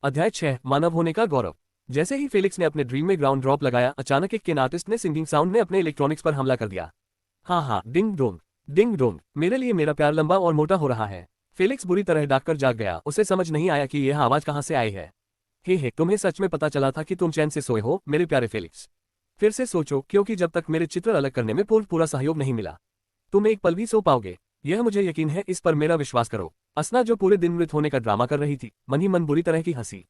अध्याय 6 मानव होने का गौरव। जैसे ही फेलिक्स ने अपने ड्रीम में ग्राउंड ड्रॉप लगाया, अचानक एक केन आर्टिस्ट ने सिंगिंग साउंड ने अपने इलेक्ट्रॉनिक्स पर हमला कर दिया। हाँ, डिंग डोंग, मेरे लिए मेरा प्यार लंबा और मोटा हो रहा है। फेलिक्स बुरी तरह डाक कर जाग गया। उसे समझ नहीं आया कि यह आवाज कहां से आई है। हे, तुम्हें सच में पता चला था कि तुम चैन से सोए हो मेरे प्यारे फेलिक्स। फिर से सोचो, क्योंकि जब तक मेरे चित्र अलग करने में पूरा सहयोग नहीं मिला, तुम एक पल भी सो पाओगे। यह मुझे यकीन है, इस पर मेरा विश्वास करो। असना, जो पूरे दिन मृत होने का ड्रामा कर रही थी, मन ही मन बुरी तरह की हंसी।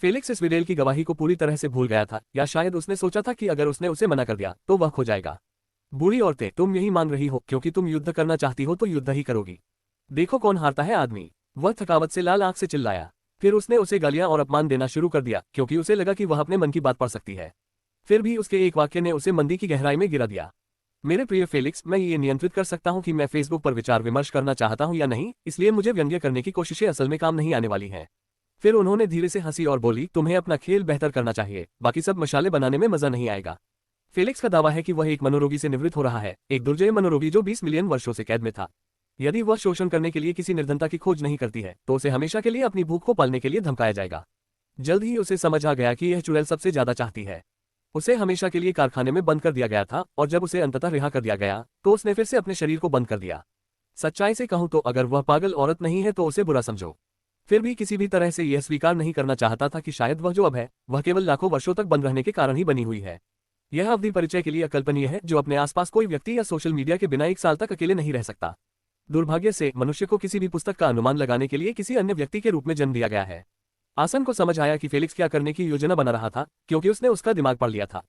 फेलिक्स इस विडेल की गवाही को पूरी तरह से भूल गया था, या शायद उसने सोचा था कि अगर उसने उसे मना कर दिया तो वह खो जाएगा। बूढ़ी औरतें, तुम यही मान रही हो क्योंकि तुम युद्ध करना चाहती हो तो युद्ध ही करोगी। देखो कौन हारता है आदमी। वह थकावट से लाल आंख से चिल्लाया। फिर उसने उसे गालियां और अपमान देना शुरू कर दिया, क्योंकि उसे लगा कि वह अपने मन की बात पढ़ सकती है। फिर भी उसके एक वाक्य ने उसे मंदी की गहराई में गिरा दिया। मेरे प्रिय फेलिक्स, मैं ये नियंत्रित कर सकता हूं कि मैं फेसबुक पर विचार विमर्श करना चाहता हूं या नहीं, इसलिए मुझे व्यंग्य करने की कोशिशें असल में काम नहीं आने वाली हैं। फिर उन्होंने धीरे से हंसी और बोली, तुम्हें अपना खेल बेहतर करना चाहिए, बाकी सब मशाले बनाने में मजा नहीं आएगा। फेलिक्स का दावा है कि वह एक मनोरोगी से निवृत्त हो रहा है, एक दुर्जय मनोरोगी जो 20 मिलियन वर्षों से कैद में था। यदि वह शोषण करने के लिए किसी निर्धनता की खोज नहीं करती है, तो उसे हमेशा के लिए अपनी भूख को पालने के लिए धमकाया जाएगा। जल्द ही उसे समझ आ गया कि यह चुड़ैल सबसे ज्यादा चाहती है। उसे हमेशा के लिए कारखाने में बंद कर दिया गया था, और जब उसे अंततः रिहा कर दिया गया तो उसने फिर से अपने शरीर को बंद कर दिया। सच्चाई से कहूं तो अगर वह पागल औरत नहीं है तो उसे बुरा समझो। फिर भी किसी भी तरह से यह स्वीकार नहीं करना चाहता था कि शायद वह जो अब है, वह केवल लाखों वर्षों तक बंद रहने के कारण ही बनी हुई है। यह अवधि परिचय के लिए अकल्पनीय है, जो अपने आसपास कोई व्यक्ति या सोशल मीडिया के बिना 1 साल तक अकेले नहीं रह सकता। दुर्भाग्य से मनुष्य को किसी भी पुस्तक का अनुमान लगाने के लिए किसी अन्य व्यक्ति के रूप में जन्म दिया गया है। आसन को समझ आया कि फेलिक्स क्या करने की योजना बना रहा था, क्योंकि उसने उसका दिमाग पढ़ लिया था।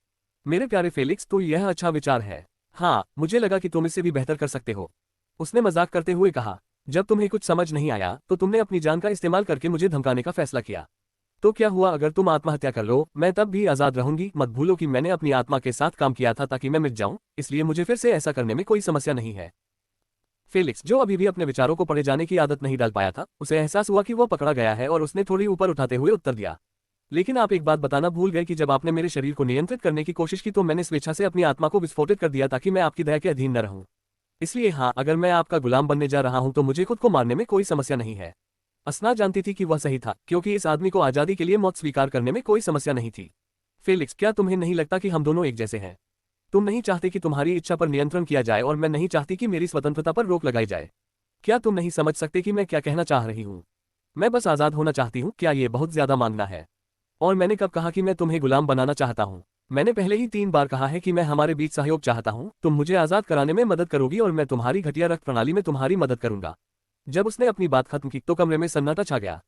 मेरे प्यारे फेलिक्स, तो यह अच्छा विचार है। हाँ, मुझे लगा कि तुम इससे भी बेहतर कर सकते हो, उसने मजाक करते हुए कहा। जब तुम्हें कुछ समझ नहीं आया तो तुमने अपनी जान का इस्तेमाल करके मुझे धमकाने का फैसला किया। तो क्या हुआ अगर तुम आत्महत्या कर लो, मैं तब भी आजाद रहूंगी। मत भूलो कि मैंने अपनी आत्मा के साथ काम किया था ताकि मैं मिट जाऊं, इसलिए मुझे फिर से ऐसा करने में कोई समस्या नहीं है। फेलिक्स, जो अभी भी अपने विचारों को पढ़े जाने की आदत नहीं डाल पाया था, उसे एहसास हुआ कि वह पकड़ा गया है और उसने थोड़ी ऊपर उठाते हुए उत्तर दिया, लेकिन आप एक बात बताना भूल गए कि जब आपने मेरे शरीर को नियंत्रित करने की कोशिश की तो मैंने स्वेच्छा से अपनी आत्मा को विस्फोटित कर दिया ताकि मैं आपकी दया के अधीन न रहूं। इसलिए हाँ, अगर मैं आपका गुलाम बनने जा रहा हूं तो मुझे खुद को मारने में कोई समस्या नहीं है। असना जानती थी कि वह सही था, क्योंकि इस आदमी को आजादी के लिए मौत स्वीकार करने में कोई समस्या नहीं थी। फेलिक्स, क्या तुम्हें नहीं लगता कि हम दोनों एक जैसे हैं? तुम नहीं चाहते कि तुम्हारी इच्छा पर नियंत्रण किया जाए और मैं नहीं चाहती कि मेरी स्वतंत्रता पर रोक लगाई जाए। क्या तुम नहीं समझ सकते कि मैं क्या कहना चाह रही हूँ? मैं बस आजाद होना चाहती हूँ। क्या ये बहुत ज्यादा मांगना है? और मैंने कब कहा कि मैं तुम्हें गुलाम बनाना चाहता हूँ? मैंने पहले ही 3 बार कहा है कि मैं हमारे बीच सहयोग चाहता हूँ। तुम मुझे आजाद कराने में मदद करोगी और मैं तुम्हारी घटिया रक्त प्रणाली में तुम्हारी मदद करूंगा। जब उसने अपनी बात खत्म की तो कमरे में सन्नाटा छा गया।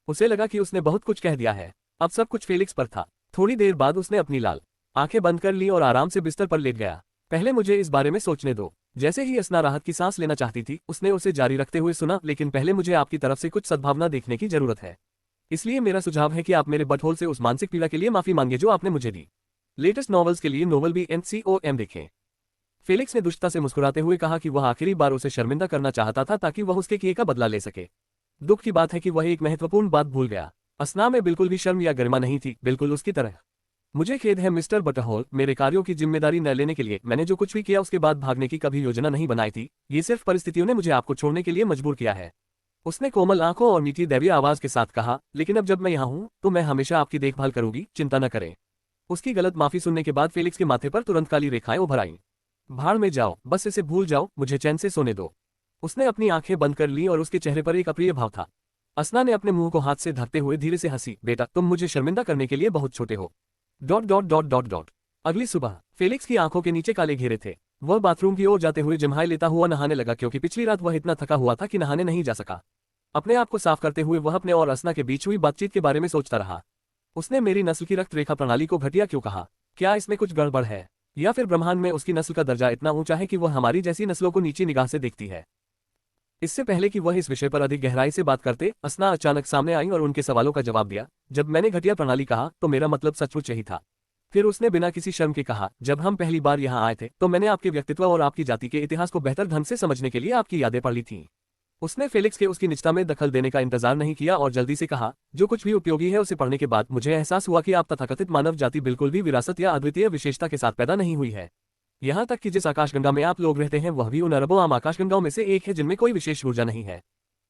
उसे लगा कि उसने बहुत कुछ कह दिया है। अब सब कुछ फेलिक्स पर था। थोड़ी देर बाद उसने अपनी लाल आंखें बंद कर ली और आराम से बिस्तर पर लेट गया। पहले मुझे इस बारे में सोचने दो। जैसे ही असना राहत की सांस लेना चाहती थी, उसने उसे जारी रखते हुए सुना, लेकिन पहले मुझे आपकी तरफ से कुछ सद्भावना देखने की जरूरत है। इसलिए मेरा सुझाव है कि आप मेरे बटहोल से उस मानसिक पीड़ा के लिए माफी मांगे जो आपने मुझे दी। लेटेस्ट नॉवेल्स के लिए नोवेल BNCOM देखें। फेलिक्स ने दुष्टता से मुस्कुराते हुए कहा कि वह आखिरी बार उसे शर्मिंदा करना चाहता था ताकि वह उसके किए का बदला ले सके। दुख की बात है कि वह एक महत्वपूर्ण बात भूल गया। असना में बिल्कुल भी शर्म या गरिमा नहीं थी, बिल्कुल उसकी तरह। मुझे खेद है मिस्टर बटरहोल, मेरे कार्यों की जिम्मेदारी न लेने के लिए मैंने जो कुछ भी किया उसके बाद भागने की कभी योजना नहीं बनाई थी। ये सिर्फ परिस्थितियों ने मुझे आपको छोड़ने के लिए मजबूर किया है। उसने कोमल आंखों और मीठी दैवीय आवाज के साथ कहा, लेकिन अब जब मैं यहाँ हूँ तो मैं हमेशा आपकी देखभाल करूंगी, चिंता न करें। उसकी गलत माफी सुनने के बाद फेलिक्स के माथे पर तुरंत काली रेखाएं उभर आईं। भाड़ में जाओ, बस इसे भूल जाओ, मुझे चैन से सोने दो। उसने अपनी आंखें बंद कर ली और उसके चेहरे पर एक अप्रिय भाव था। असना ने अपने मुंह को हाथ से ढकते हुए धीरे से हंसी। बेटा, तुम मुझे शर्मिंदा करने के लिए बहुत छोटे हो। ... अगली सुबह फेलिक्स की आंखों के नीचे काले घेरे थे। वह बाथरूम की ओर जाते हुए जम्हाई लेता हुआ नहाने लगा, क्योंकि पिछली रात वह इतना थका हुआ था कि नहाने नहीं जा सका। अपने आप को साफ करते हुए वह अपने और असना के बीच हुई बातचीत के बारे में सोचता रहा। उसने मेरी नस्ल की रक्त रेखा प्रणाली को घटिया क्यों कहा? क्या इसमें कुछ गड़बड़ है, या फिर ब्रह्मांड में उसकी नस्ल का दर्जा इतना ऊंचा है कि वह हमारी जैसी नस्लों को नीची निगाह से देखती है? इससे पहले कि वह इस विषय पर अधिक गहराई से बात करते, असना अचानक सामने आई और उनके सवालों का जवाब दिया। जब मैंने घटिया प्रणाली कहा तो मेरा मतलब सचमुच यही था। फिर उसने बिना किसी शर्म के कहा, जब हम पहली बार यहाँ आए थे तो मैंने आपके व्यक्तित्व और आपकी जाति के इतिहास को बेहतर ढंग से समझने के लिए आपकी यादें पढ़ ली थीं। उसने फेलिक्स के उसकी निजता में दखल देने का इंतजार नहीं किया और जल्दी से कहा, जो कुछ भी उपयोगी है उसे पढ़ने के बाद मुझे एहसास हुआ कि आप तथाकथित मानव जाति बिल्कुल भी विरासत या अद्वितीय विशेषता के साथ पैदा नहीं हुई है। यहाँ तक कि जिस आकाशगंगा में आप लोग रहते हैं वह भी उन अरबों आम आकाशगंगाओं में से एक है जिनमें कोई विशेष ऊर्जा नहीं है।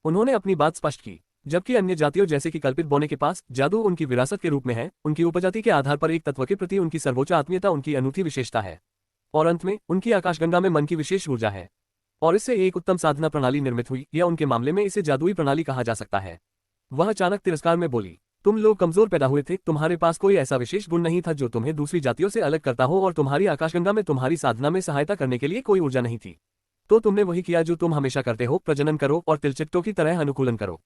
उन्होंने अपनी बात स्पष्ट की। जबकि अन्य जातियों जैसे कि कल्पित बोने के पास जादू उनकी विरासत के रूप में है, उनकी उपजाति के आधार पर एक तत्व के प्रति उनकी सर्वोच्च आत्मीयता उनकी अनूठी विशेषता है। और अंत में उनकी आकाशगंगा में मन की विशेष ऊर्जा है, और इससे एक उत्तम साधना प्रणाली निर्मित हुई, या उनके मामले में इसे जादुई प्रणाली कहा जा सकता है। वह अचानक तिरस्कार में बोली, तुम लोग कमजोर पैदा हुए थे, तुम्हारे पास कोई ऐसा विशेष गुण नहीं था जो तुम्हें दूसरी जातियों से अलग करता हो, और तुम्हारी आकाशगंगा में तुम्हारी साधना में सहायता करने के लिए कोई ऊर्जा नहीं थी। तो तुमने वही किया जो तुम हमेशा करते हो, प्रजनन करो और तिलचिट्टों की तरह अनुकूलन करो,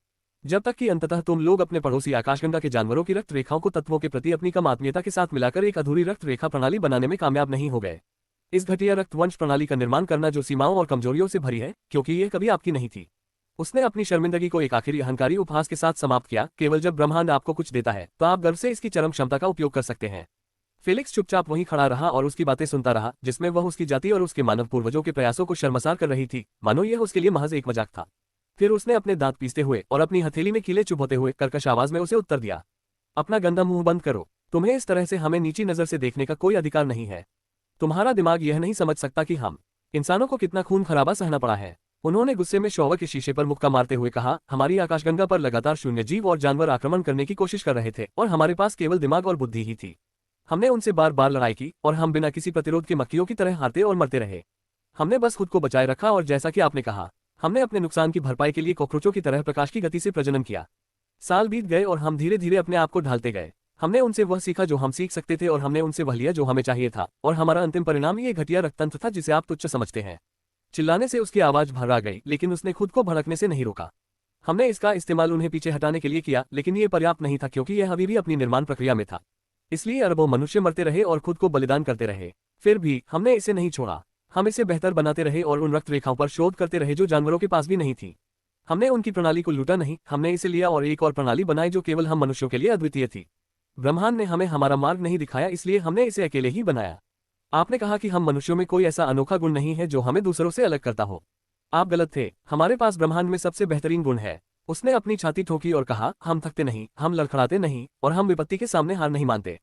जब तक कि अंततः तुम लोग अपने पड़ोसी आकाशगंगा के जानवरों की रक्त रेखाओं को तत्वों के प्रति अपनी कम आत्मीयता के साथ मिलाकर एक अधूरी रक्त रेखा प्रणाली बनाने में कामयाब नहीं हो गए। इस घटिया रक्त वंश प्रणाली का निर्माण करना जो सीमाओं और कमजोरियों से भरी है, क्योंकि यह कभी आपकी नहीं थी। उसने अपनी शर्मिंदगी को एक आखिरी अहंकारी उपहास के साथ समाप्त किया। केवल जब ब्रह्मांड आपको कुछ देता है तो आप गर्व से इसकी चरम क्षमता का उपयोग कर सकते हैं। फेलिक्स चुपचाप वहीं खड़ा रहा और उसकी बातें सुनता रहा, जिसमें वह उसकी जाति और उसके मानव पूर्वजों के प्रयासों को शर्मसार कर रही थी, मानो यह उसके लिए महज एक मजाक था। फिर उसने अपने दांत पीसते हुए और अपनी हथेली में कीले चुभोते हुए कर्कश आवाज में उसे उत्तर दिया, अपना गंदा मुंह बंद करो। तुम्हें इस तरह से हमें नीची नजर से देखने का कोई अधिकार नहीं है। तुम्हारा दिमाग यह नहीं समझ सकता कि हम इंसानों को कितना खून खराबा सहना पड़ा है। उन्होंने गुस्से में शॉवर के शीशे पर मुक्का मारते हुए कहा, हमारी आकाशगंगा पर लगातार शून्य जीव और जानवर आक्रमण करने की कोशिश कर रहे थे और हमारे पास केवल दिमाग और बुद्धि ही थी। हमने उनसे बार बार लड़ाई की और हम बिना किसी प्रतिरोध के मक्खियों की तरह हारते और मरते रहे। हमने बस खुद को बचाए रखा और जैसा कि आपने कहा, हमने अपने नुकसान की भरपाई के लिए कॉकरोचों की तरह प्रकाश की गति से प्रजनन किया। साल बीत गए और हम धीरे धीरे अपने आप को ढालते गए। हमने उनसे वह सीखा जो हम सीख सकते थे और हमने उनसे वह लिया जो हमें चाहिए था, और हमारा अंतिम परिणाम ये घटिया रक्ततंत्र था जिसे आप तुच्छ समझते हैं। चिल्लाने से उसकी आवाज भर्रा गई, लेकिन उसने खुद को भड़कने से नहीं रोका। हमने इसका इस्तेमाल उन्हें पीछे हटाने के लिए किया, लेकिन ये पर्याप्त नहीं था क्योंकि यह अभी भी अपनी निर्माण प्रक्रिया में था। इसलिए अरबों मनुष्य मरते रहे और खुद को बलिदान करते रहे। फिर भी हमने इसे नहीं छोड़ा। हम इसे बेहतर बनाते रहे और उन रक्त रेखाओं पर शोध करते रहे जो जानवरों के पास भी नहीं थी। हमने उनकी प्रणाली को लूटा नहीं, हमने इसे लिया और एक और प्रणाली बनाई जो केवल हम मनुष्यों के लिए अद्वितीय थी। ब्रह्मांड ने हमें हमारा मार्ग नहीं दिखाया, इसलिए हमने इसे अकेले ही बनाया। आपने कहा कि हम मनुष्यों में कोई ऐसा अनोखा गुण नहीं है जो हमें दूसरों से अलग करता हो। आप गलत थे। हमारे पास ब्रह्मांड में सबसे बेहतरीन गुण है। उसने अपनी छाती ठोकी और कहा, हम थकते नहीं, हम लड़खड़ाते नहीं, और हम विपत्ति के सामने हार नहीं मानते।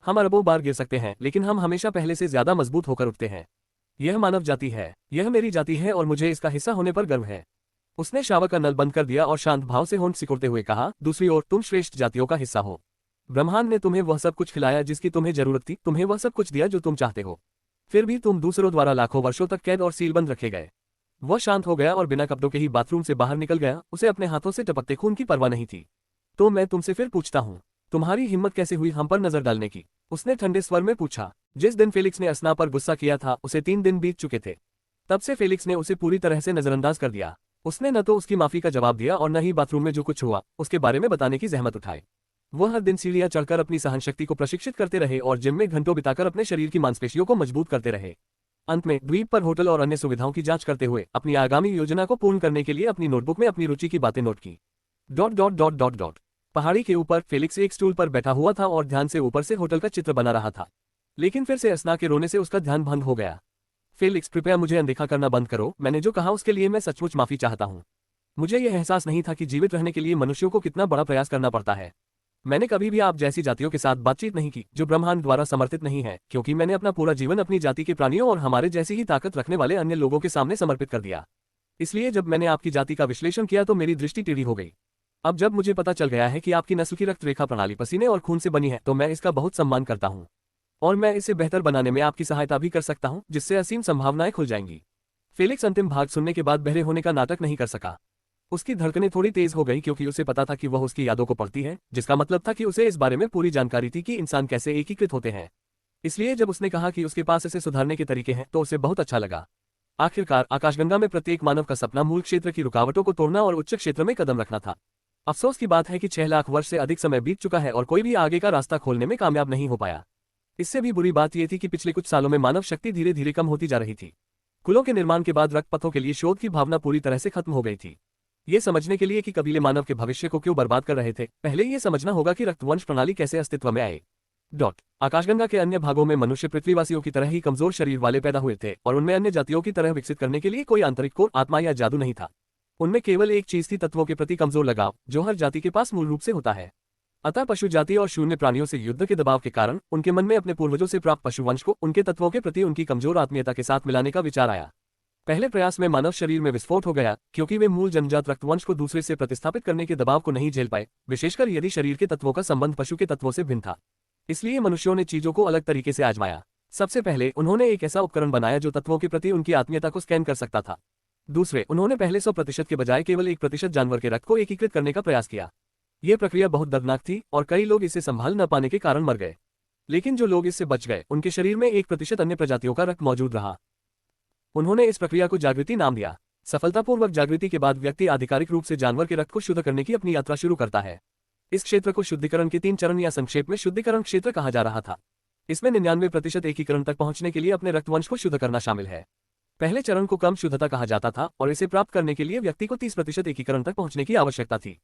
हम अरबों बार गिर सकते हैं, लेकिन हम हमेशा पहले से ज्यादा मजबूत होकर उठते हैं। यह मानव जाति है, यह मेरी जाति है और मुझे इसका हिस्सा होने पर गर्व है। उसने शावर का नल बंद कर दिया और शांत भाव से होंठ सिकुड़ते हुए कहा, दूसरी ओर तुम श्रेष्ठ जातियों का हिस्सा हो। ब्रह्मांड ने तुम्हें वह सब कुछ खिलाया जिसकी तुम्हें जरूरत थी, तुम्हें वह सब कुछ दिया जो तुम चाहते हो। फिर भी तुम दूसरों द्वारा लाखों वर्षों तक कैद और सीलबंद रखे गए। वह शांत हो गया और बिना कपड़ों के ही बाथरूम से बाहर निकल गया। उसे अपने हाथों से टपकते खून की परवाह नहीं थी। तो मैं तुमसे फिर पूछता हूँ, तुम्हारी हिम्मत कैसे हुई हम पर नजर डालने की? उसने ठंडे स्वर में पूछा। जिस दिन फेलिक्स ने असना पर गुस्सा किया था उसे 3 दिन बीत चुके थे। तब से फेलिक्स ने उसे पूरी तरह से नजरअंदाज कर दिया। उसने न तो उसकी माफी का जवाब दिया और न ही बाथरूम में जो कुछ हुआ उसके बारे में बताने की जहमत उठाई। वह हर दिन सीढ़ियां चढ़कर अपनी सहनशक्ति को प्रशिक्षित करते रहे और जिम में घंटों बिताकर अपने शरीर की मांसपेशियों को मजबूत करते रहे। अंत में द्वीप पर होटल और अन्य सुविधाओं की जांच करते हुए अपनी आगामी योजना को पूर्ण करने के लिए अपनी नोटबुक में अपनी रुचि की बातें नोट की। ... पहाड़ी के ऊपर फेलिक्स एक स्टूल पर बैठा हुआ था और ध्यान से ऊपर से होटल का चित्र बना रहा था, लेकिन फिर से असना के रोने से उसका ध्यान भंग हो गया। फेलिक्स, कृपया मुझे अनदेखा करना बंद करो। मैंने जो कहा उसके लिए मैं सचमुच माफी चाहता हूँ। मुझे यह एहसास नहीं था कि जीवित रहने के लिए मनुष्यों को कितना बड़ा प्रयास करना पड़ता है। मैंने कभी भी आप जैसी जातियों के साथ बातचीत नहीं की जो ब्रह्मांड द्वारा समर्थित नहीं है, क्योंकि मैंने अपना पूरा जीवन अपनी जाति के प्राणियों और हमारे जैसी ही ताकत रखने वाले अन्य लोगों के सामने समर्पित कर दिया। इसलिए जब मैंने आपकी जाति का विश्लेषण किया तो मेरी दृष्टि टेढ़ी हो गई। अब जब मुझे पता चल गया है कि आपकी नस्ल की रक्त रेखा प्रणाली पसीने और खून से बनी है तो मैं इसका बहुत सम्मान करता हूँ, और मैं इसे बेहतर बनाने में आपकी सहायता भी कर सकता हूँ, जिससे असीम संभावनाएं खुल जाएंगी। फेलिक्स अंतिम भाग सुनने के बाद बहरे होने का नाटक नहीं कर सका। उसकी धड़कनें थोड़ी तेज हो गई क्योंकि उसे पता था कि वह उसकी यादों को पढ़ती है, जिसका मतलब था कि उसे इस बारे में पूरी जानकारी थी कि इंसान कैसे एकीकृत होते हैं। इसलिए जब उसने कहा कि उसके पास इसे सुधारने के तरीके हैं तो उसे बहुत अच्छा लगा। आखिरकार आकाशगंगा में प्रत्येक मानव का सपना मूल क्षेत्र की रुकावटों को तोड़ना और उच्च क्षेत्र में कदम रखना था। अफसोस की बात है कि 6 लाख वर्ष से अधिक समय बीत चुका है और कोई भी आगे का रास्ता खोलने में कामयाब नहीं हो पाया। इससे भी बुरी बात यह थी कि पिछले कुछ सालों में मानव शक्ति धीरे धीरे कम होती जा रही थी। कुलों के निर्माण के बाद रक्तपथों के लिए शोध की भावना पूरी तरह से खत्म हो गई थी। ये समझने के लिए कि कबीले मानव के भविष्य को क्यों बर्बाद कर रहे थे, पहले ये समझना होगा कि रक्तवंश प्रणाली कैसे अस्तित्व में आए। आकाशगंगा के अन्य भागों में मनुष्य पृथ्वीवासियों की तरह ही कमजोर शरीर वाले पैदा हुए थे और उनमें अन्य जातियों की तरह विकसित करने के लिए कोई आंतरिक कोर, आत्मा या जादू नहीं था। उनमें केवल एक चीज थी, तत्वों के प्रति कमजोर लगाव, जो हर जाति के पास मूल रूप से होता है। अतः पशु जाति और शून्य प्राणियों से युद्ध के दबाव के कारण उनके मन में अपने पूर्वजों से प्राप्त पशुवंश को उनके तत्वों के प्रति उनकी कमजोर आत्मीयता के साथ मिलाने का विचार आया। पहले प्रयास में मानव शरीर में विस्फोट हो गया, क्योंकि वे मूल जन्मजात रक्तवंश को दूसरे से प्रतिस्थापित करने के दबाव को नहीं झेल पाए, विशेषकर यदि शरीर के तत्वों का संबंध पशु के तत्वों से भिन्न था। इसलिए मनुष्यों ने चीजों को अलग तरीके से आजमाया। सबसे पहले उन्होंने एक ऐसा उपकरण बनाया जो तत्वों के प्रति उनकी आत्मीयता को स्कैन कर सकता था। दूसरे, उन्होंने पहले 100% के बजाय केवल 1% जानवर के रक्त को एकीकृत करने का प्रयास किया। यह प्रक्रिया बहुत दर्दनाक थी और कई लोग इसे संभाल न पाने के कारण मर गए। लेकिन जो लोग इससे बच गए, उनके शरीर में 1% अन्य प्रजातियों का रक्त मौजूद रहा। उन्होंने इस प्रक्रिया को जागृति नाम दिया। सफलतापूर्वक जागृति के बाद व्यक्ति आधिकारिक रूप से जानवर के रक्त को शुद्ध करने की अपनी यात्रा शुरू करता है। इस क्षेत्र को शुद्धिकरण के 3 चरण या संक्षेप में शुद्धिकरण क्षेत्र कहा जा रहा था। इसमें 99% एकीकरण तक पहुंचने के लिए अपने रक्तवंश को शुद्ध करना शामिल है। पहले चरण को कम शुद्धता कहा जाता था और इसे प्राप्त करने के लिए व्यक्ति को 30% एकीकरण तक पहुंचने की आवश्यकता थी।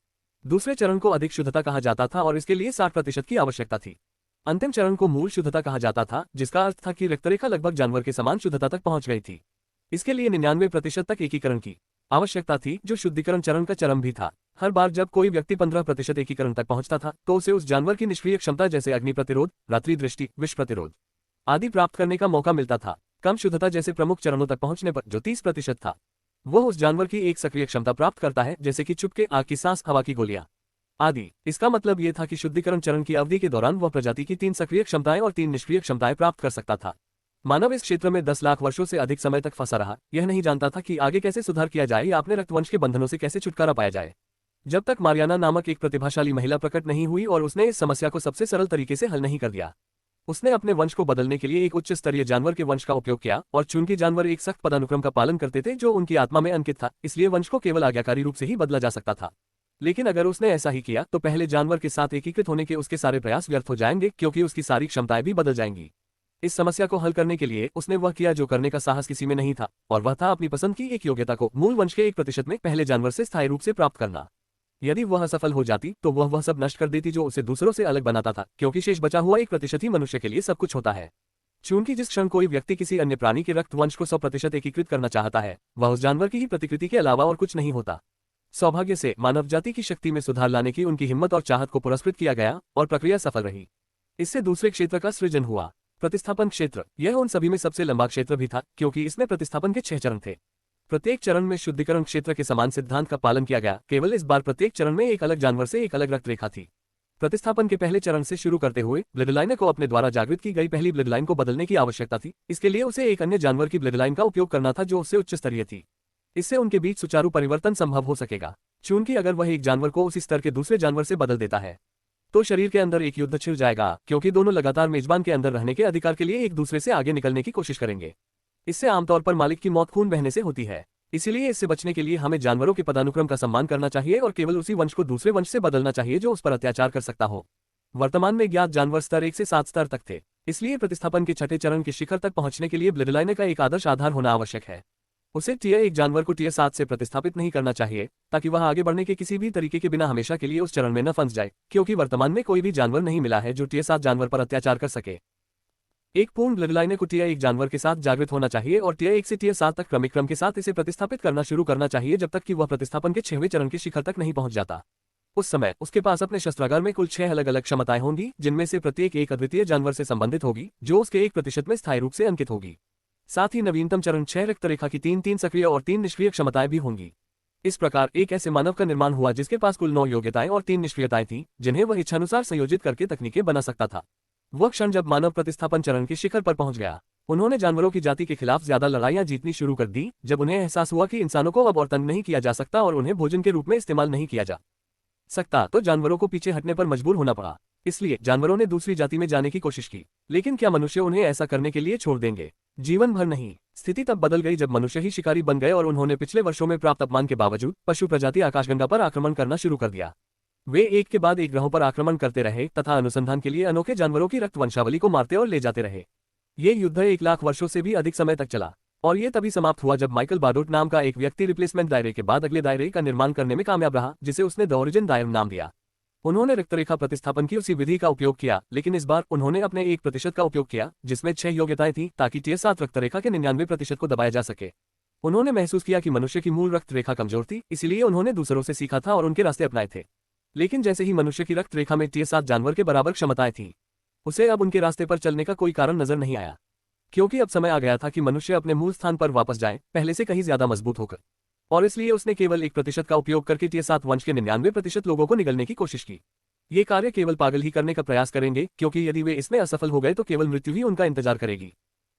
दूसरे चरण को अधिक शुद्धता कहा जाता था और इसके लिए 60% की आवश्यकता थी। अंतिम चरण को मूल शुद्धता कहा जाता था, जिसका अर्थ था कि रक्तरेखा लगभग जानवर के समान शुद्धता तक पहुंच गई थी। इसके लिए 99% तक एकीकरण की आवश्यकता थी, जो शुद्धिकरण चरण का चरम भी था। हर बार जब कोई व्यक्ति 15% एकीकरण तक पहुंचता था, तो उसे उस जानवर की निष्क्रिय क्षमता जैसे अग्नि प्रतिरोध, रात्रि दृष्टि, विष प्रतिरोध आदि प्राप्त करने का मौका मिलता था। कम शुद्धता जैसे प्रमुख चरणों तक पहुंचने पर, जो 30% था, वह उस जानवर की एक सक्रिय क्षमता प्राप्त करता है, जैसे कि चुपके, आग की सांस, हवा की गोलियां आदि। इसका मतलब यह था कि शुद्धिकरण चरण की अवधि के दौरान वह प्रजाति की 3 सक्रिय क्षमताएं और 3 निष्क्रिय क्षमताएं प्राप्त कर सकता था। मानव इस क्षेत्र में 10 लाख वर्षों से अधिक समय तक फंसा रहा, यह नहीं जानता था कि आगे कैसे सुधार किया जाए या अपने रक्तवंश के बंधनों से कैसे छुटकारा पाया जाए, जब तक मारियाना नामक एक प्रतिभाशाली महिला प्रकट नहीं हुई और उसने इस समस्या को सबसे सरल तरीके से हल नहीं कर दिया। उसने अपने वंश को बदलने के लिए एक उच्च स्तरीय जानवर के वंश का उपयोग किया, और चूंकि जानवर एक सख्त पदानुक्रम का पालन करते थे जो उनकी आत्मा में अंकित था, इसलिए वंश को केवल आज्ञाकारी रूप से ही बदला जा सकता था। लेकिन अगर उसने ऐसा ही किया तो पहले जानवर के साथ एकीकृत होने के उसके सारे प्रयास व्यर्थ हो जाएंगे, क्योंकि उसकी सारी क्षमताएं भी बदल जाएंगी। इस समस्या को हल करने के लिए उसने वह किया जो करने का साहस किसी में नहीं था, और वह था अपनी पसंद की एक योग्यता को मूल वंश के 1% में पहले जानवर से स्थायी रूप से प्राप्त करना। यदि वह असफल हो जाती तो वह सब नष्ट कर देती जो उसे दूसरों से अलग बनाता था, क्योंकि शेष बचा हुआ 1% ही मनुष्य के लिए सब कुछ होता है। चूंकि जिस क्षण कोई व्यक्ति किसी अन्य प्राणी के रक्तवंश को 100% एकीकृत करना चाहता है, वह उस जानवर की ही प्रतिकृति के अलावा और कुछ नहीं होता। सौभाग्य से मानव जाति की शक्ति में सुधार लाने की उनकी हिम्मत और चाहत को पुरस्कृत किया गया और प्रक्रिया सफल रही। इससे दूसरे क्षेत्र का सृजन हुआ, प्रतिस्थापन क्षेत्र। यह उन सभी में सबसे लंबा क्षेत्र भी था, क्योंकि इसमें प्रतिस्थापन के 6 चरण थे। प्रत्येक चरण में शुद्धिकरण क्षेत्र के समान सिद्धांत का पालन किया गया, केवल इस बार प्रत्येक चरण में एक अलग जानवर से एक अलग रक्तरेखा थी। प्रतिस्थापन के पहले चरण से शुरू करते हुए ब्लड लाइन को अपने द्वारा जागृत की गई पहली ब्लड लाइन को बदलने की आवश्यकता थी। इसके लिए उसे एक अन्य जानवर की ब्लड लाइन का उपयोग करना था जो उससे उच्च स्तरीय थी। इससे उनके बीच सुचारू परिवर्तन संभव हो सकेगा। चूंकि अगर वह एक जानवर को उसी स्तर के दूसरे जानवर से बदल देता है, तो शरीर के अंदर एक युद्ध छिड़ जाएगा, क्योंकि दोनों लगातार मेजबान के अंदर रहने के अधिकार के लिए एक दूसरे से आगे निकलने की कोशिश करेंगे। इससे आमतौर पर मालिक की मौत खून बहने से होती है। इसीलिए इससे बचने के लिए हमें जानवरों के पदानुक्रम का सम्मान करना चाहिए और केवल उसी वंश को दूसरे वंश से बदलना चाहिए जो उस पर अत्याचार कर सकता हो। वर्तमान में ज्ञात जानवर स्तर 1 से 7 स्तर तक थे। इसलिए प्रतिस्थापन के 6ठे चरण के शिखर तक पहुंचने के लिए ब्लड लाइन का एक आदर्श आधार होना आवश्यक है। उसे टियर 1 जानवर को टियर 7 से प्रतिस्थापित नहीं करना चाहिए, ताकि वह आगे बढ़ने के किसी भी तरीके के बिना हमेशा के लिए उस चरण में न फंस जाए, क्योंकि वर्तमान में कोई भी जानवर नहीं मिला है जो टियर 7 जानवर पर अत्याचार कर सके। एक पूर्ण ब्लड लाइन को टियर 1 जानवर के साथ जागृत होना चाहिए और टियर 1 से टियर 7 तक क्रमिक क्रम के साथ इसे प्रतिस्थापित करना शुरू करना चाहिए जब तक कि वह प्रतिस्थापन के 6वें चरण के शिखर तक नहीं पहुंच जाता। उस समय उसके पास अपने शस्त्रागार में कुल 6 अलग अलग क्षमताएं होंगी, जिनमें से प्रत्येक एक अद्वितीय जानवर से संबंधित होगी, जो उसके 1% में स्थायी रूप से अंकित होगी। साथ ही नवीनतम चरण 6 रक्तरेखा की 3 सक्रिय और 3 निष्क्रिय क्षमताएं भी होंगी। इस प्रकार एक ऐसे मानव का निर्माण हुआ जिसके पास कुल 9 योग्यताएं और 3 निष्क्रियताएं थीं, जिन्हें वह इच्छानुसार संयोजित करके तकनीकें बना सकता था। वह क्षण जब मानव प्रतिस्थापन चरण के शिखर पर पहुंच गया। उन्होंने जानवरों की जाति के खिलाफ ज्यादा लड़ाइयां जीतनी शुरू कर दी, जब उन्हें एहसास हुआ कि इंसानों को अब और तंग नहीं किया जा सकता और उन्हें भोजन के रूप में इस्तेमाल नहीं किया जा सकता, तो जानवरों को पीछे हटने पर मजबूर होना पड़ा। इसलिए जानवरों ने दूसरी जाति में जाने की कोशिश की, लेकिन क्या मनुष्य उन्हें ऐसा करने के लिए छोड़ देंगे? जीवन भर नहीं। स्थिति तब बदल गई जब मनुष्य ही शिकारी बन गए और उन्होंने पिछले वर्षों में प्राप्त अपमान के बावजूद पशु प्रजाति आकाशगंगा पर आक्रमण करना शुरू कर दिया। वे एक के बाद एक ग्रहों पर आक्रमण करते रहे तथा अनुसंधान के लिए अनोखे जानवरों की रक्त वंशावली को मारते और ले जाते रहे। ये युद्ध 1 लाख वर्षों से भी अधिक समय तक चला, और ये तभी समाप्त हुआ जब माइकल बाडोट नाम का एक व्यक्ति रिप्लेसमेंट दायरे के बाद अगले दायरे का निर्माण करने में कामयाब रहा, जिसे उसने द ओरिजिन दायर नाम दिया। उन्होंने रक्तरेखा प्रतिस्थापन की उसी विधि का उपयोग किया, लेकिन इस बार उन्होंने अपने 1% का उपयोग किया, जिसमें 6 योग्यताएं थीं, ताकि टियर 7 रक्तरेखा के 99% को दबाया जा सके। उन्होंने महसूस किया कि मनुष्य की मूल रक्त रेखा कमजोर थी, इसलिए उन्होंने दूसरों से सीखा था और उनके रास्ते अपनाए थे। लेकिन जैसे ही मनुष्य की रक्त रेखा में टियर 7 जानवर के बराबर क्षमताएं थीं, उसे अब उनके रास्ते पर चलने का कोई कारण नजर नहीं आया। क्योंकि अब समय आ गया था कि मनुष्य अपने मूल स्थान पर वापस जाए, पहले से कहीं ज्यादा मजबूत होकर। और इसलिए उसने केवल 1% का उपयोग करके T7 वंश के 99% लोगों को निगलने की कोशिश की। ये कार्य केवल पागल ही करने का प्रयास करेंगे, क्योंकि यदि वे इसमें असफल हो गए तो केवल मृत्यु ही उनका इंतजार करेगी।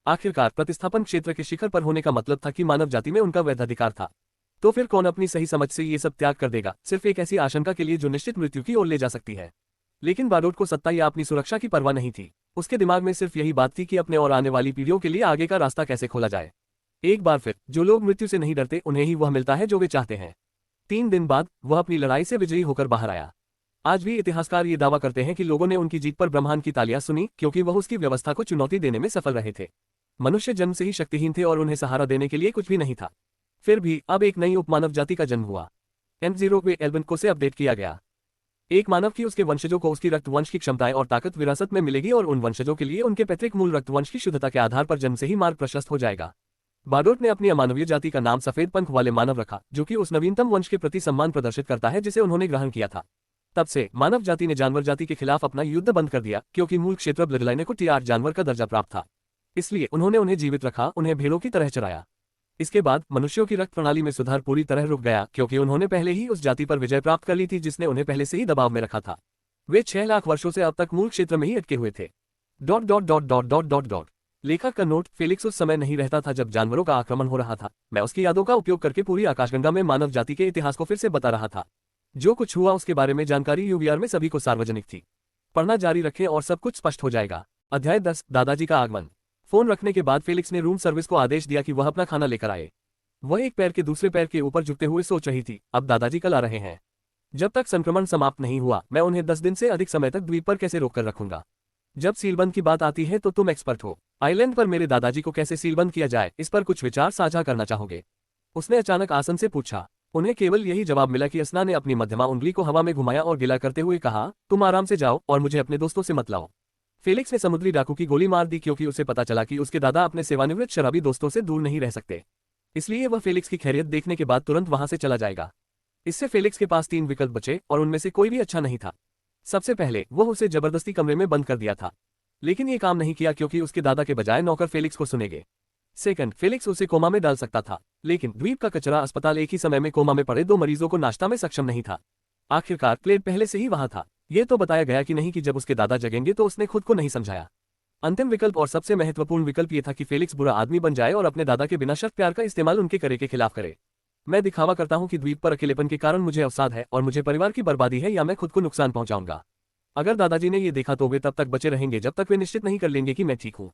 आखिरकार प्रतिस्थापन क्षेत्र के शिखर पर होने का मतलब था कि मानव जाति में उनका वैधाधिकार था। तो फिर कौन अपनी सही समझ से ये सब त्याग कर देगा, सिर्फ एक ऐसी आशंका के लिए जो निश्चित मृत्यु की ओर ले जा सकती है। लेकिन बारोट को सत्ता या अपनी सुरक्षा की परवाह नहीं थी। उसके दिमाग में सिर्फ यही बात थी कि अपने और आने वाली पीढ़ियों के लिए आगे का रास्ता कैसे खोला जाए। एक बार फिर जो लोग मृत्यु से नहीं डरते उन्हें ही वह मिलता है जो वे चाहते हैं। 3 दिन बाद वह अपनी लड़ाई से विजयी होकर बाहर आया। आज भी इतिहासकार ये दावा करते हैं कि लोगों ने उनकी जीत पर ब्रह्मांड की तालियां सुनी, क्योंकि वह उसकी व्यवस्था को चुनौती देने में सफल रहे थे। मनुष्य जन्म से ही शक्तिहीन थे और उन्हें सहारा देने के लिए कुछ भी नहीं था। फिर भी अब एक नई उपमानव जाति का जन्म हुआ। M0 पे एल्बन को से अपडेट किया गया। एक मानव की उसके वंशजों को उसकी रक्तवंश की क्षमताएं और ताकत विरासत में मिलेगी और उन वंशजों के लिए उनके पैतृक मूल रक्तवंश की शुद्धता के आधार पर जन्म से ही मार्ग प्रशस्त हो जाएगा। बारोट ने अपनी अमानवीय जाति का नाम सफेद पंख वाले मानव रखा, जो कि उस नवीनतम वंश के प्रति सम्मान प्रदर्शित करता है जिसे उन्होंने ग्रहण किया था। तब से मानव जाति ने जानवर जाति के खिलाफ अपना युद्ध बंद कर दिया, क्योंकि मूल क्षेत्र ब्लडलाइन को T8 जानवर का दर्जा प्राप्त था। इसलिए उन्होंने उन्हें जीवित रखा, उन्हें भेड़ों की तरह चराया। इसके बाद मनुष्यों की रक्त प्रणाली में सुधार पूरी तरह रुक गया, क्योंकि उन्होंने पहले ही उस जाति पर विजय प्राप्त कर ली थी जिसने उन्हें पहले से ही दबाव में रखा था। वे 6 लाख वर्षों से अब तक मूल क्षेत्र में ही अटके हुए थे। ... लेखक का नोट, फेलिक्स उस समय नहीं रहता था जब जानवरों का आक्रमण हो रहा था। मैं उसकी यादों का उपयोग करके पूरी आकाशगंगा में मानव जाति के इतिहास को फिर से बता रहा था। जो कुछ हुआ उसके बारे में जानकारी UVR में सभी को सार्वजनिक थी। पढ़ना जारी रखें और सब कुछ स्पष्ट हो जाएगा। अध्याय 10, दादाजी का आगमन। फोन रखने के बाद फेलिक्स ने रूम सर्विस को आदेश दिया कि वह अपना खाना लेकर आए। वह एक पैर के दूसरे पैर के ऊपर झुकते हुए सोच रही थी, अब दादाजी कल आ रहे हैं। जब तक संक्रमण समाप्त नहीं हुआ मैं उन्हें 10 दिन से अधिक समय तक द्वीप पर कैसे रोक कर रखूंगा। जब सीलबंद की बात आती है तो तुम एक्सपर्ट हो। आइलैंड पर मेरे दादाजी को कैसे सीलबंद किया जाए, इस पर कुछ विचार साझा करना चाहोगे? उसने अचानक आसन से पूछा। उन्हें केवल यही जवाब मिला कि असना ने अपनी मध्यमा उंगली को हवा में घुमाया और गिला करते हुए कहा, तुम आराम से जाओ और मुझे अपने दोस्तों से मत लाओ। फेलिक्स ने समुद्री डाकू की गोली मार दी, क्योंकि उसे पता चला कि उसके दादा अपने सेवानिवृत्त शराबी दोस्तों से दूर नहीं रह सकते। इसलिए वह फेलिक्स की खैरियत देखने के बाद तुरंत वहां से चला जाएगा। इससे फेलिक्स के पास 3 विकल्प बचे और उनमें से कोई भी अच्छा नहीं था। सबसे पहले वह उसे जबरदस्ती कमरे में बंद कर दिया था, लेकिन ये काम नहीं किया क्योंकि उसके दादा के बजाय नौकर फेलिक्स को सुनेंगे। सेकंड, फेलिक्स उसे कोमा में डाल सकता था, लेकिन द्वीप का कचरा अस्पताल एक ही समय में कोमा में पड़े 2 मरीजों को नाश्ता में सक्षम नहीं था। आखिरकार क्लेड पहले से ही वहां था। यह तो बताया गया कि नहीं कि जब उसके दादा जगेंगे तो उसने खुद को नहीं समझाया। अंतिम विकल्प और सबसे महत्वपूर्ण विकल्प यह था कि फेलिक्स बुरा आदमी बन जाए और अपने दादा के बिना शर्त प्यार का इस्तेमाल उनके करे के खिलाफ करे। मैं दिखावा करता हूं कि द्वीप पर अकेलेपन के कारण मुझे अवसाद है और मुझे परिवार की बर्बादी है, या मैं खुद को नुकसान पहुंचाऊंगा। अगर दादाजी ने ये देखा तो वे तब तक बचे रहेंगे जब तक वे निश्चित नहीं कर लेंगे कि मैं ठीक हूं।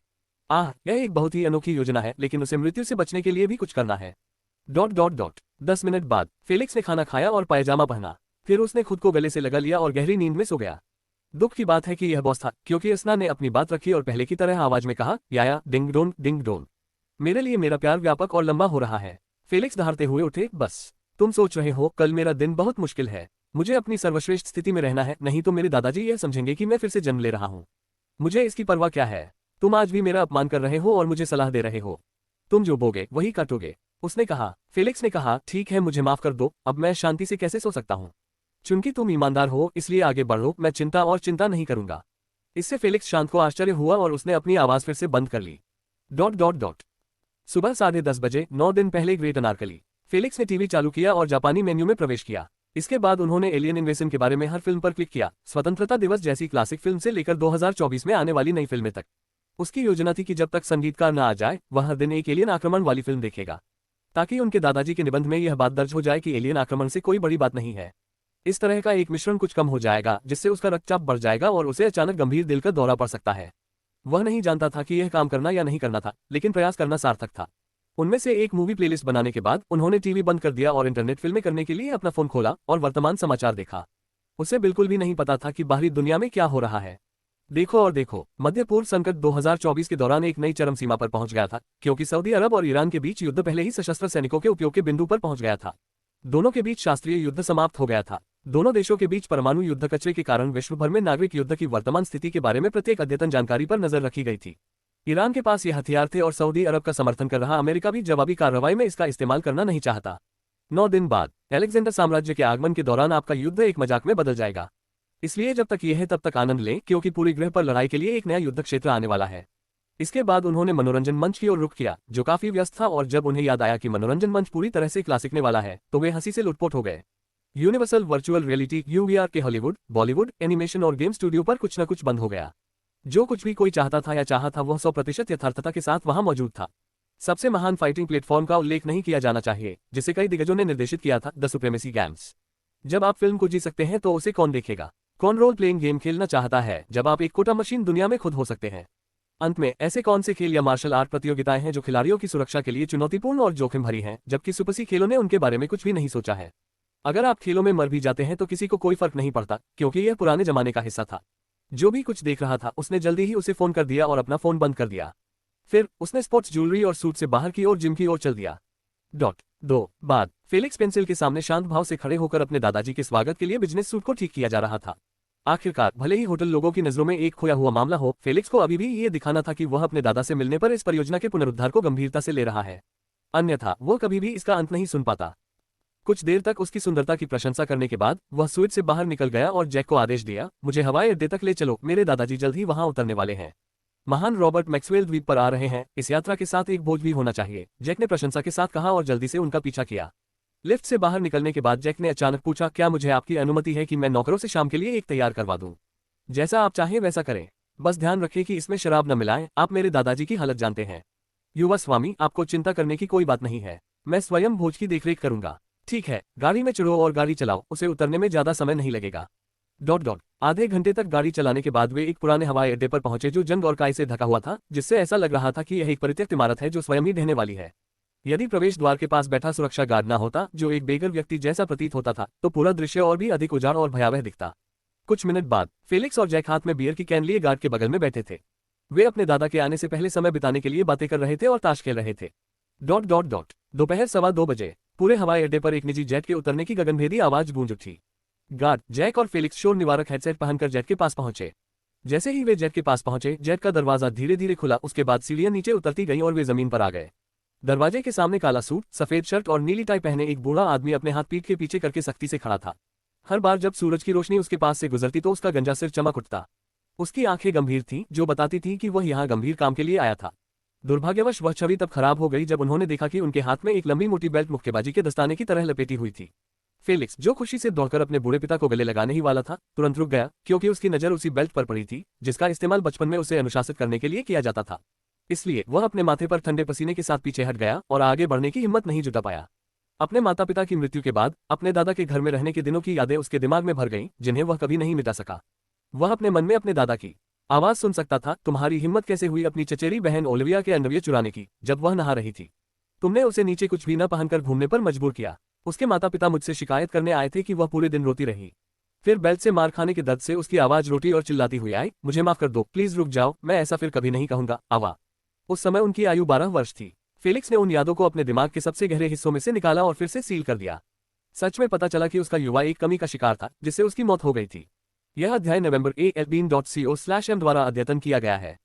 यह एक बहुत ही अनोखी योजना है, लेकिन उसे मृत्यु से बचने के लिए भी कुछ करना है। ... 10 मिनट बाद फेलिक्स ने खाना खाया और पायजामा पहना। फिर उसने खुद को गले से लगा लिया और गहरी नींद में सो गया। दुख की बात है कि यह बॉस था, क्योंकि असना ने अपनी बात रखी और पहले की तरह आवाज में कहा, याया डिंग डोन, मेरे लिए मेरा प्यार व्यापक और लंबा हो रहा है। फेलिक्स दहाड़ते हुए उठे, बस तुम सोच रहे हो कल मेरा दिन बहुत मुश्किल है। मुझे अपनी सर्वश्रेष्ठ स्थिति में रहना है, नहीं तो मेरे दादाजी यह समझेंगे कि मैं फिर से जन्म ले रहा हूँ। मुझे इसकी परवाह क्या है? तुम आज भी मेरा अपमान कर रहे हो और मुझे सलाह दे रहे हो। तुम जो बोगे वही काटोगे, उसने कहा। फेलिक्स ने कहा, ठीक है मुझे माफ कर दो, अब मैं शांति से कैसे सो सकता हूँ? चूंकि तुम ईमानदार हो इसलिए आगे बढ़ो, मैं चिंता नहीं करूंगा। इससे फेलिक्स शांत को आश्चर्य हुआ और उसने अपनी आवाज फिर से बंद कर ली। ... सुबह 10:30 बजे 9 दिन पहले ग्रेट अनारकली। फेलिक्स ने टीवी चालू किया और जापानी मेन्यू में प्रवेश किया। इसके बाद उन्होंने एलियन इन्वेजन के बारे में हर फिल्म पर क्लिक किया, स्वतंत्रता दिवस जैसी क्लासिक फिल्म से लेकर 2024 में आने वाली नई फिल्में तक। उसकी योजना थी कि जब तक संगीतकार न आ जाए वह हर दिन एक एलियन आक्रमण वाली फिल्म देखेगा, ताकि उनके दादाजी के निबंध में यह बात दर्ज हो जाए कि एलियन आक्रमण से कोई बड़ी बात नहीं है। इस तरह का एक मिश्रण कुछ कम हो जाएगा, जिससे उसका रक्तचाप बढ़ जाएगा और उसे अचानक गंभीर दिल का दौरा पड़ सकता है। वह नहीं जानता था कि यह काम करना या नहीं करना था, लेकिन प्रयास करना सार्थक था। उनमें से एक मूवी प्लेलिस्ट बनाने के बाद उन्होंने टीवी बंद कर दिया और इंटरनेट फिल्में करने के लिए अपना फोन खोला और वर्तमान समाचार देखा। उसे बिल्कुल भी नहीं पता था कि बाहरी दुनिया में क्या हो रहा है। देखो और देखो, मध्य पूर्व संकट 2024 के दौरान एक नई चरम सीमा पर पहुंच गया था, क्योंकि सऊदी अरब और ईरान के बीच युद्ध पहले ही सशस्त्र सैनिकों के उपयोग के बिंदु पर पहुंच गया था। दोनों के बीच शास्त्रीय युद्ध समाप्त हो गया था। दोनों देशों के बीच परमाणु युद्ध कचरे के कारण विश्व भर में नागरिक युद्ध की वर्तमान स्थिति के बारे में प्रत्येक अद्यतन जानकारी पर नजर रखी गई थी। ईरान के पास ये हथियार थे और सऊदी अरब का समर्थन कर रहा अमेरिका भी जवाबी कार्रवाई में इसका इस्तेमाल करना नहीं चाहता। 9 दिन बाद अलेक्जेंडर साम्राज्य के आगमन के दौरान आपका युद्ध एक मजाक में बदल जाएगा। इसलिए जब तक यह है तब तक आनंद लें, क्योंकि पूरी ग्रह पर लड़ाई के लिए एक नया युद्ध क्षेत्र आने वाला है। इसके बाद उन्होंने मनोरंजन मंच की ओर रुख किया, जो काफी व्यस्त था, और जब उन्हें याद आया कि मनोरंजन मंच पूरी तरह से क्लासिकने वाला है, तो वे हंसी से लुटपुट हो गए। यूनिवर्सल वर्चुअल रियलिटी यूवीआर के हॉलीवुड, बॉलीवुड, एनिमेशन और गेम स्टूडियो पर कुछ न कुछ बंद हो गया। जो कुछ भी कोई चाहता था या चाहा था वह 100% यथार्थता के साथ वहां मौजूद था। सबसे महान फाइटिंग प्लेटफॉर्म का उल्लेख नहीं किया जाना चाहिए, जिसे कई दिग्गजों ने निर्देशित किया था, द सुप्रीमेसी गेम्स। जब आप फिल्म को जी सकते हैं तो उसे कौन देखेगा? कौन रोल प्लेइंग गेम खेलना चाहता है जब आप एक कोटा मशीन दुनिया में खुद हो सकते हैं? अंत में ऐसे कौन से खेल या मार्शल आर्ट प्रतियोगिताएं हैं जो खिलाड़ियों की सुरक्षा के लिए चुनौतीपूर्ण और जोखिम भरी हैं, जबकि सुपरसी खेलों ने उनके बारे में कुछ भी नहीं सोचा है? अगर आप खेलों में मर भी जाते हैं तो किसी को कोई फर्क नहीं पड़ता, क्योंकि यह पुराने जमाने का हिस्सा था। जो भी कुछ देख रहा था उसने जल्दी ही उसे फोन कर दिया और अपना फोन बंद कर दिया। फिर उसने स्पोर्ट्स ज्वेलरी और सूट से बाहर की ओर जिम की ओर चल दिया। बाद फेलिक्स पेंसिल के सामने शांत भाव से खड़े होकर अपने दादाजी के स्वागत के लिए बिजनेस सूट को ठीक किया जा रहा था। आखिरकार भले ही होटल लोगों की नजरों में एक खोया हुआ मामला हो, फेलिक्स को अभी भी ये दिखाना था कि वह अपने दादा से मिलने पर इस परियोजना के पुनरुद्धार को गंभीरता से ले रहा है, अन्यथा वो कभी भी इसका अंत नहीं सुन पाता। कुछ देर तक उसकी सुंदरता की प्रशंसा करने के बाद वह स्वीट से बाहर निकल गया और जैक को आदेश दिया, मुझे हवाई अड्डे तक ले चलो, मेरे दादाजी जल्द ही वहां उतरने वाले हैं। महान रॉबर्ट मैक्सवेल द्वीप पर आ रहे हैं, इस यात्रा के साथ एक भोज भी होना चाहिए, जैक ने प्रशंसा के साथ कहा और जल्दी से उनका पीछा किया। लिफ्ट से बाहर निकलने के बाद जैक ने अचानक पूछा, क्या मुझे आपकी अनुमति है कि मैं नौकरों से शाम के लिए एक तैयार करवा दूं? जैसा आप चाहें वैसा करें, बस ध्यान रखें कि इसमें शराब न मिलाएं, आप मेरे दादाजी की हालत जानते हैं। युवा स्वामी, आपको चिंता करने की कोई बात नहीं है, मैं स्वयं भोज की देखरेख करूंगा। ठीक है, गाड़ी में चढ़ो और गाड़ी चलाओ, उसे उतरने में ज्यादा समय नहीं लगेगा। आधे घंटे तक गाड़ी चलाने के बाद वे एक पुराने हवाई अड्डे पर पहुंचे जो जंग और काई से ढका हुआ था, जिससे ऐसा लग रहा था कि यह एक परित्यक्त इमारत है जो स्वयं ही ढहने वाली है। यदि प्रवेश द्वार के पास बैठा सुरक्षा गार्ड न होता, जो एक बेघर व्यक्ति जैसा प्रतीत होता था, तो पूरा दृश्य और भी अधिक उजाड़ और भयावह दिखता। कुछ मिनट बाद फेलिक्स और जैक हाथ में बियर की कैन लिए गार्ड के बगल में बैठे थे। वे अपने दादा के आने से पहले समय बिताने के लिए बातें कर रहे थे और ताश खेल रहे थे। दोपहर 2:15 बजे पूरे हवाई अड्डे पर एक निजी जेट के उतरने की गगनभेदी आवाज गूंज उठी। गार्ड, जैक और फेलिक्स शोर निवारक हेडसेट पहनकर जेट के पास पहुंचे। जैसे ही वे जेट के पास पहुंचे, जेट का दरवाजा धीरे धीरे खुला, उसके बाद सीढ़ियां नीचे उतरती गईं और वे जमीन पर आ गए। दरवाजे के सामने काला सूट, सफेद शर्ट और नीली टाई पहने एक बूढ़ा आदमी अपने हाथ पीठ के पीछे करके सख्ती से खड़ा था। हर बार जब सूरज की रोशनी उसके पास से गुजरती तो उसका गंजा सिर चमक उठता। उसकी आंखें गंभीर थीं, जो बताती थीं कि वह यहाँ गंभीर काम के लिए आया था। दुर्भाग्यवश वह छवि तब खराब हो गई जब उन्होंने देखा कि उनके हाथ में एक लंबी मोटी बेल्ट मुक्केबाजी के दस्ताने की तरह लपेटी हुई थी। फेलिक्स, जो खुशी से दौड़कर अपने बूढ़े पिता को गले लगाने ही वाला था, तुरंत रुक गया, क्योंकि उसकी नजर उसी बेल्ट पर पड़ी थी जिसका इस्तेमाल बचपन में उसे अनुशासित करने के लिए किया जाता था। इसलिए वह अपने माथे पर ठंडे पसीने के साथ पीछे हट गया और आगे बढ़ने की हिम्मत नहीं जुटा पाया। अपने माता पिता की मृत्यु के बाद अपने दादा के घर में रहने के दिनों की यादें उसके दिमाग में भर गईं, जिन्हें वह कभी नहीं मिटा सका। वह अपने मन में अपने दादा की आवाज सुन सकता था, तुम्हारी हिम्मत कैसे हुई अपनी चचेरी बहन ओलिविया के अंडरवियर चुराने की, जब वह नहा रही थी? तुमने उसे नीचे कुछ भी न पहनकर घूमने पर मजबूर किया। उसके माता पिता मुझसे शिकायत करने आए थे कि वह पूरे दिन रोती रही। फिर बेल्ट से मार खाने के दर्द से उसकी आवाज रोटी और चिल्लाती हुई आई, मुझे माफ कर दो, प्लीज रुक जाओ, मैं ऐसा फिर कभी नहीं कहूंगा। आवा। उस समय उनकी आयु 12 वर्ष थी। फेलिक्स ने उन यादों को अपने दिमाग के सबसे गहरे हिस्सों में से निकाला और फिर से सील कर दिया। सच में पता चला कि उसका युवा एक कमी का शिकार था, जिससे उसकी मौत हो गई थी। यह अध्याय नवंबर ALBean.co/m द्वारा अद्यतन किया गया है।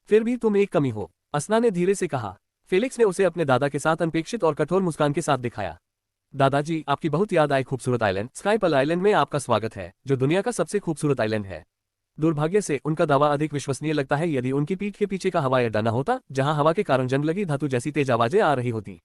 फिर भी तुम एक कमी हो, असना ने धीरे से कहा। फेलिक्स ने उसे अपने दादा के साथ अनपेक्षित और कठोर मुस्कान के साथ दिखाया। दादाजी, आपकी बहुत याद आए खूबसूरत आइलैंड स्काईपल आइलैंड में आपका स्वागत है, जो दुनिया का सबसे खूबसूरत आइलैंड है। दुर्भाग्य से उनका दावा अधिक विश्वसनीय लगता है यदि उनकी पीठ के पीछे का हवाई अड्डा न होता, जहां हवा के कारण जंग लगी धातु जैसी तेज आवाजें आ रही होती।